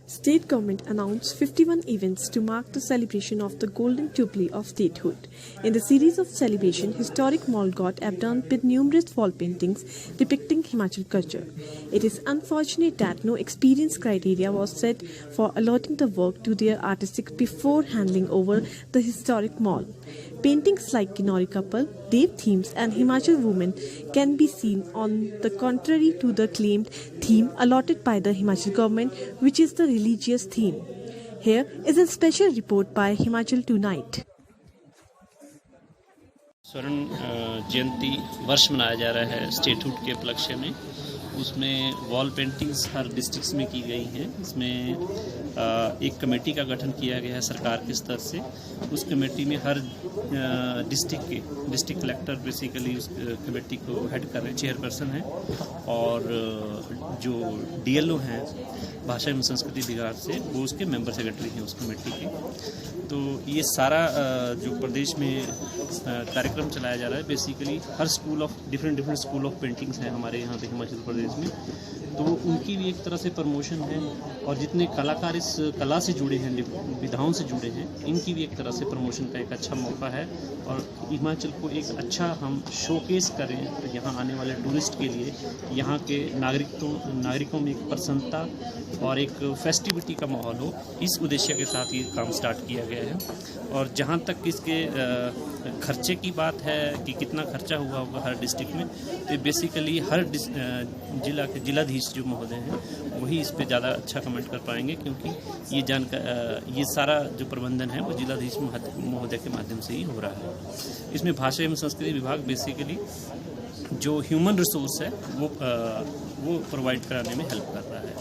State government announced 51 events to mark the celebration of the Golden Jubilee of statehood. In the series of celebration, historic mall got adorned with numerous wall paintings depicting Himachal culture. It is unfortunate that no experience criteria was set for allotting the work to their artists before handing over the historic mall. Paintings like Kinnauri couple, Dev themes and Himachal women can be seen on the contrary to the claimed theme allotted by the Himachal government, which is the religious theme. Here is a special report by Himachal Tonight. स्वर्ण जयंती वर्ष मनाया जा रहा है statehood के उपलक्ष्य में। उसमें वॉल पेंटिंग्स हर डिस्ट्रिक्ट्स में की गई हैं। इसमें एक कमेटी का गठन किया गया है सरकार के स्तर से। उस कमेटी में हर डिस्ट्रिक्ट कलेक्टर बेसिकली उस कमेटी को हेड कर रहे हैं, चेयरपर्सन हैं, और जो डीएलओ हैं भाषा एवं संस्कृति विभाग से, वो उसके मेंबर सेक्रेटरी हैं उस कमेटी के। तो ये सारा जो प्रदेश में कार्यक्रम चलाया जा रहा है, basically her school of different school of paintings हैं हमारे यहाँ पे हिमाचल प्रदेश में, तो उनकी भी एक तरह से प्रमोशन है। और जितने कलाकार इस कला से जुड़े हैं, विधाओं से जुड़े हैं, इनकी भी एक तरह से प्रमोशन का एक अच्छा मौका है। और हिमाचल को एक अच्छा हम शोकेस करें यहाँ आने वाले टूरिस्ट के लिए, यहाँ के नागरिकों में एक प्रसन्नता और एक फेस्टिविटी का माहौल हो, इस उद्देश्य के साथ ये काम स्टार्ट किया गया है। और जहाँ तक इसके खर्चे की बात है कि कितना खर्चा हुआ होगा हर डिस्ट्रिक्ट में, तो बेसिकली हर जिला के जिलाधीश जो महोदय हैं वही इस पे ज़्यादा अच्छा कमेंट कर पाएंगे, क्योंकि ये सारा जो प्रबंधन है वो जिलाधीश महोदय के माध्यम से ही हो रहा है। इसमें भाषा एवं संस्कृति विभाग बेसिकली जो ह्यूमन रिसोर्स है वो प्रोवाइड कराने में हेल्प कर रहा है।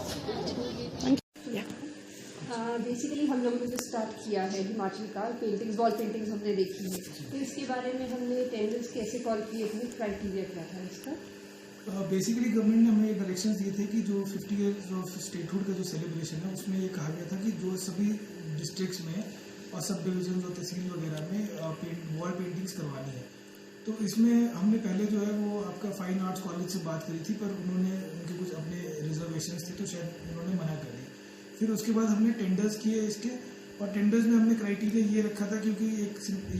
बेसिकली हम लोगों ने जो स्टार्ट किया है हिमाचल का वॉल पेंटिंग्स हमने देखी है, तो इसके बारे में हमने टेंडर्स कैसे कॉल किए थे, क्राइटेरिया क्या था इसका? बेसिकली गवर्नमेंट ने हमें डायरेक्शंस दिए थे कि जो 50 ईयर्स ऑफ स्टेटहुड का जो सेलिब्रेशन है उसमें ये कहा गया था कि जो सभी डिस्ट्रिक्ट्स में और सब डिविजन और तहसील वगैरह में वॉल पेंटिंग्स करवानी है। तो इसमें हमने पहले जो है वो आपका फाइन आर्ट्स कॉलेज से बात करी थी, पर उनके कुछ अपने रिजर्वेशंस थे तो शायद उन्होंने मना कर दी। फिर उसके बाद हमने टेंडर्स किए इसके, और टेंडर्स में हमने क्राइटेरिया ये रखा था क्योंकि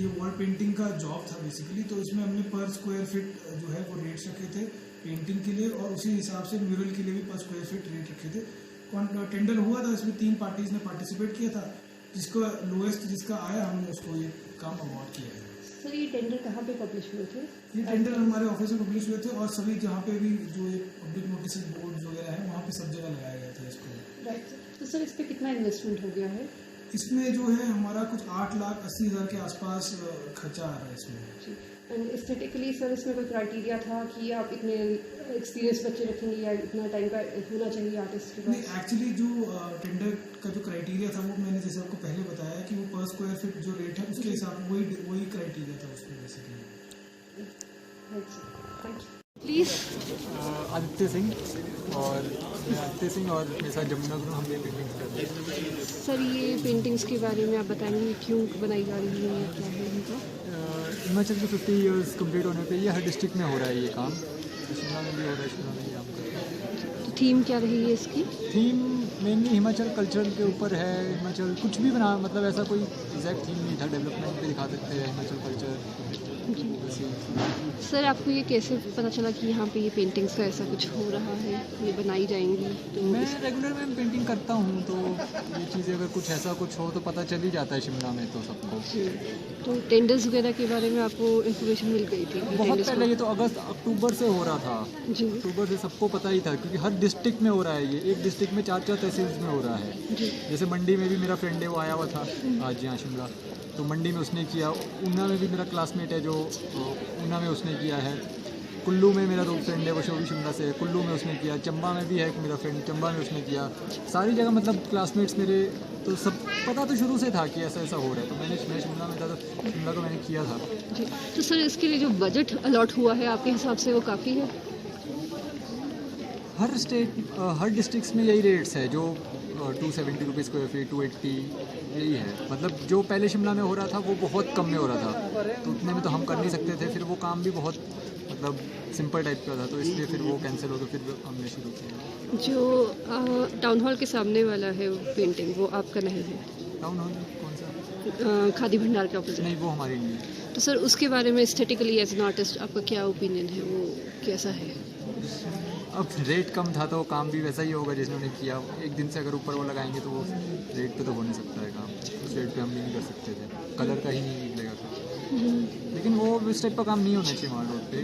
ये वॉल पेंटिंग का जॉब था बेसिकली, तो इसमें हमने पर स्क्वायर फीट जो है वो रेट्स रखे थे पेंटिंग के लिए, और उसी हिसाब से म्यूरल के लिए भी पर स्क्वायर फीट रेट रखे थे। टेंडर हुआ था, इसमें 3 पार्टीज ने पार्टिसिपेट किया था, जिसको लोएस्ट जिसका आया हमने उसको ये काम अवार्ड किया है। सर ये टेंडर कहाँ पे पब्लिश हुए थे? ये टेंडर हमारे ऑफिस में पब्लिश हुए थे, और सभी जहाँ पे भी जो ये पब्लिक नोटिस बोर्ड वगैरह है वहाँ पे सब जगह लगाया गया था इसको। राइट। तो सर इस पर कितना इन्वेस्टमेंट हो गया है? इसमें जो है हमारा कुछ 8,80,000 के आसपास खर्चा आ रहा है इसमें। एंड एस्थेटिकली सर इसमें कोई क्राइटेरिया था कि आप इतने एक्सपीरियंस बच्चे रखेंगे या इतना टाइम का होना चाहिए आर्टिस्ट के पास? नहीं, एक्चुअली जो टेंडर का जो क्राइटेरिया था वो मैंने जैसे आपको पहले बताया कि वो पर स्क्वायर फीट जो रेट है उसके हिसाब वही क्राइटेरिया था उसमें basically. Thank you. Please. Aditya Singh और मेरे साथ जमुना गुरु, हम ये पेंटिंग्स करते हैं। सर ये पेंटिंग्स के बारे में आप बताएंगे क्यों बनाई जा रही है या क्या है इनका? हिमाचल के 50 ईयर्स कंप्लीट होने पे ये हर डिस्ट्रिक्ट में हो रहा है ये काम, शिमला में भी हो रहा है, शिमला में भी काम कर रहे हैं। तो थीम क्या रही है इसकी? थीम मेनली हिमाचल कल्चर के ऊपर है। हिमाचल कुछ भी बना, मतलब ऐसा कोई एग्जैक्ट थीम नहीं था, डेवलपमेंट पे दिखा सकते हैं हिमाचल कल्चर। सर आपको ये कैसे पता चला कि यहाँ पे ये पेंटिंग्स का ऐसा कुछ हो रहा है, ये बनाई जाएंगी? तो मैं रेगुलर में पेंटिंग करता हूँ, तो ये चीज़ें अगर कुछ ऐसा कुछ हो तो पता चल ही जाता है शिमला में तो सबको। तो टेंडर्स वगैरह के बारे में आपको इन्फॉर्मेशन मिल गई थी? बहुत पहले, ये तो अक्टूबर से हो रहा था जी। अक्टूबर से सबको पता ही था, क्योंकि हर डिस्ट्रिक्ट में हो रहा है ये। एक डिस्ट्रिक्ट में 4 तहसील में हो रहा है जी। जैसे मंडी में भी मेरा फ्रेंड है वो आया हुआ था आज यहाँ शिमला, तो मंडी में उसने किया। ऊना में भी मेरा क्लासमेट है जो ऊना में उसने किया है। कुल्लू में मेरा 2 फ्रेंड है वो भी शिमला से है, कुल्लू में उसने किया। चंबा में भी है मेरा फ्रेंड, चंबा में उसने किया। सारी जगह मतलब क्लासमेट्स मेरे, तो सब पता तो शुरू से था कि ऐसा ऐसा हो रहा है। तो मैं शिमला में था, तो शिमला को मैंने किया था जी। तो सर इसके लिए जो बजट अलॉट हुआ है आपके हिसाब से वो काफ़ी है? हर डिस्ट्रिक्ट्स में यही रेट्स है, जो 270 रुपीज़ स्क्वायर फीट, 280 यही है। मतलब जो पहले शिमला में हो रहा था वो बहुत कम में हो रहा था, तो उतने में तो हम कर नहीं सकते थे। फिर वो काम भी बहुत मतलब सिंपल टाइप का था, तो इसलिए फिर वो कैंसिल हो गया, फिर हमने शुरू किया। जो टाउन हॉल के सामने वाला है पेंटिंग, वो आपका नहीं है? टाउन हॉल कौन सा? खादी भंडार के ऑपोजिट। नहीं, वो हमारी नहीं है। तो सर उसके बारे में एस्थेटिकली एज एन आर्टिस्ट आपका क्या ओपिनियन है, वो कैसा है? अब रेट कम था तो काम भी वैसा ही होगा जैसे उन्होंने किया। एक दिन से अगर ऊपर वो लगाएंगे तो वो रेट पे तो हो नहीं सकता है काम, उस रेट पे हम भी नहीं कर सकते थे, कलर का ही नहीं निकलेगा फिर। लेकिन वो इस टाइप का काम नहीं होना चाहिए माल रोड पे,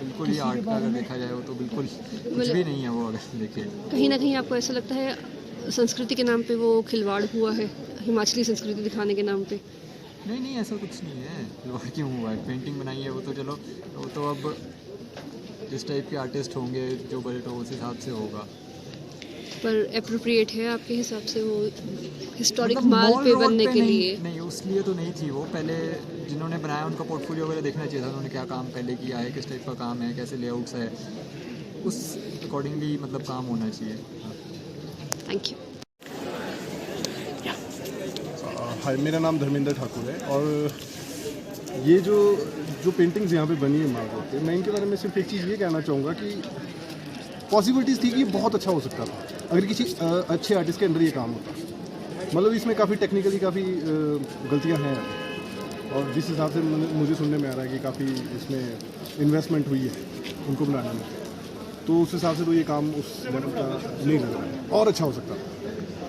बिल्कुल ही आर्ट का अगर देखा जाए वो तो बिल्कुल कुछ भी नहीं है वो, अगर देखें। कहीं ना कहीं आपको ऐसा लगता है संस्कृति के नाम पे वो खिलवाड़ हुआ है, हिमाचली संस्कृति दिखाने के नाम पे? नहीं नहीं, ऐसा कुछ नहीं है, खिलवाड़ क्यों हुआ है? पेंटिंग बनाई है वो तो चलो, वो तो अब जिस टाइप के आर्टिस्ट होंगे जो बजट हो उस हिसाब से होगा। पर एप्रोप्रिएट है आपके हिसाब से वो हिस्टोरिक मतलब माल मॉल पे रोड बनने पे के नहीं, लिए? नहीं उस लिए तो नहीं थी वो। पहले जिन्होंने बनाया उनका पोर्टफोलियो वगैरह देखना चाहिए था, उन्होंने क्या काम पहले किया है, किस टाइप का काम है, कैसे लेआउट्स है, उस अकॉर्डिंगली मतलब काम होना चाहिए। Thank you. हाय, मेरा नाम धर्मेंद्र ठाकुर है और ये जो पेंटिंग्स यहाँ पे बनी है माल रोड पे, मैं इनके बारे में सिर्फ एक चीज़ ये कहना चाहूँगा कि पॉसिबिलिटीज़ थी कि ये बहुत अच्छा हो सकता था अगर किसी अच्छे आर्टिस्ट के अंदर ये काम होता। मतलब इसमें काफ़ी टेक्निकली काफ़ी गलतियाँ हैं और जिस हिसाब से मुझे सुनने में आ रहा है कि काफ़ी इसमें इन्वेस्टमेंट हुई है उनको बनाने में, तो उस हिसाब से तो ये काम उस लेवल का नहीं लग रहा है और अच्छा हो सकता था।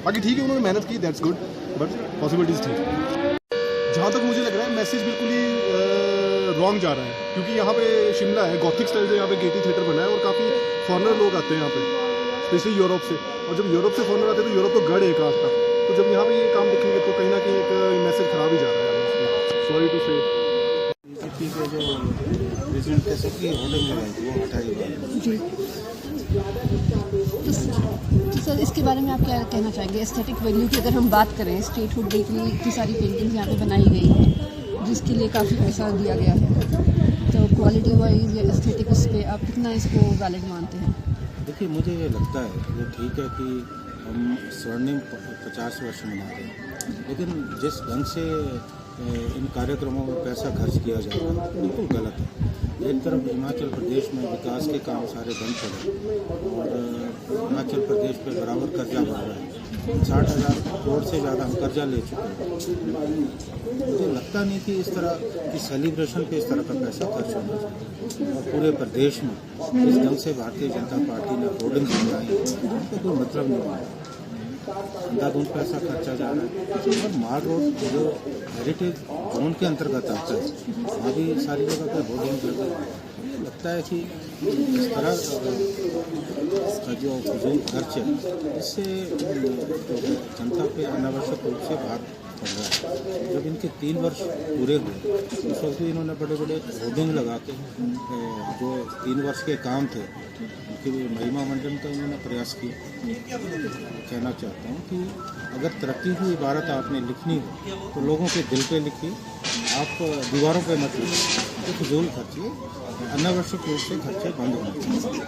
बाकी ठीक है, उन्होंने मेहनत की, दैट्स गुड, बट पॉसिबिलिटीज़ ठीक। जहाँ तक मुझे लग रहा है मैसेज बिल्कुल ही रॉन्ग जा रहा है, क्योंकि यहाँ पे शिमला है, गॉथिक स्टाइल से यहाँ पे गेटी थिएटर बना है और काफ़ी फॉरेनर लोग आते हैं यहाँ पे, स्पेशली यूरोप से। और जब यूरोप से फॉरेनर आते हैं तो यूरोप तो गढ़ है एक आध का, तो जब यहाँ पे ये काम देखेंगे तो कहीं ना कहीं एक मैसेज खराब ही जा रहा है। सॉरी टू से जी, तो सर इसके बारे में आप क्या कहना चाहेंगे? एस्थेटिक वैल्यू की अगर हम बात करें, स्टेटहुड डे की इतनी सारी पेंटिंग्स यहाँ पे बनाई गई है जिसके लिए काफ़ी पैसा दिया गया है, तो क्वालिटी वाइज या एस्थेटिक उस पर आप कितना इसको वैलिड मानते हैं? देखिए, मुझे ये लगता है ये ठीक है कि हम स्वर्णिम 50 वर्ष मना रहे हैं, लेकिन जिस ढंग से इन कार्यक्रमों में पैसा खर्च किया जा रहा है बिल्कुल गलत है। एक तरफ हिमाचल प्रदेश में विकास के काम सारे बंद पड़े और हिमाचल प्रदेश पे बराबर कर्जा बढ़ रहा है, 60,000 करोड़ से ज़्यादा हम कर्जा ले चुके हैं। मुझे लगता नहीं कि इस तरह की सेलिब्रेशन पे इस तरह का पैसा खर्च होना चाहिए। और पूरे प्रदेश में इस ढंग से भारतीय जनता पार्टी ने होर्डिंग्स बनाई, उसका कोई मतलब नहीं है, अंधाधुंध पैसा खर्चा जा रहा है। और माल रोड जो हेरिटेज जोन के अंतर्गत आता है, वहाँ भी सारी जगह पर होर्डिंग लगे। मुझे लगता है कि इस तरह का जो फजूल खर्च है इससे जनता पे अनावश्यक रूप से भार पड़ रहा है। जब इनके 3 वर्ष पूरे हुए उस वक्त भी इन्होंने बड़े बड़े होर्डिंग लगा के जो 3 वर्ष के काम थे उनकी महिमा मंडन का उन्होंने प्रयास किया। कहना चाहता हूँ कि अगर तरक्की की इबारत आपने लिखनी हो तो लोगों के दिल पे लिखिए, आप दीवारों पे मत लिखिए, तो फजूल खर्चे अनावश्यक रूप से खर्चे बंद होने चाहिए।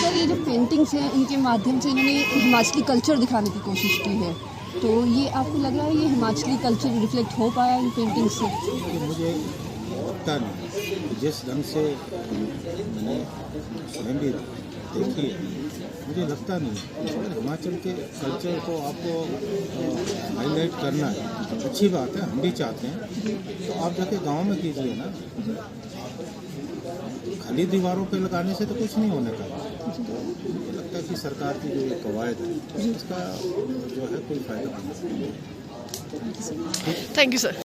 सर ये जो पेंटिंग्स हैं इनके माध्यम से इन्होंने हिमाचली कल्चर दिखाने की कोशिश की है, तो ये आपको लग रहा है ये हिमाचली कल्चर रिफ्लेक्ट हो पाया इन पेंटिंग से? मुझे लगता नहीं, जिस ढंग से मैंने स्वयं भी देखी है, मुझे लगता नहीं। अगर हिमाचल के कल्चर को आपको हाईलाइट करना है, अच्छी बात है, हम भी चाहते हैं, तो आप जाके गांव में कीजिए ना, खाली दीवारों पे लगाने से तो कुछ नहीं होने का। मुझे लगता है कि सरकार की जो ये कवायद है इसका जो है कोई फायदा नहीं। Thank you sir.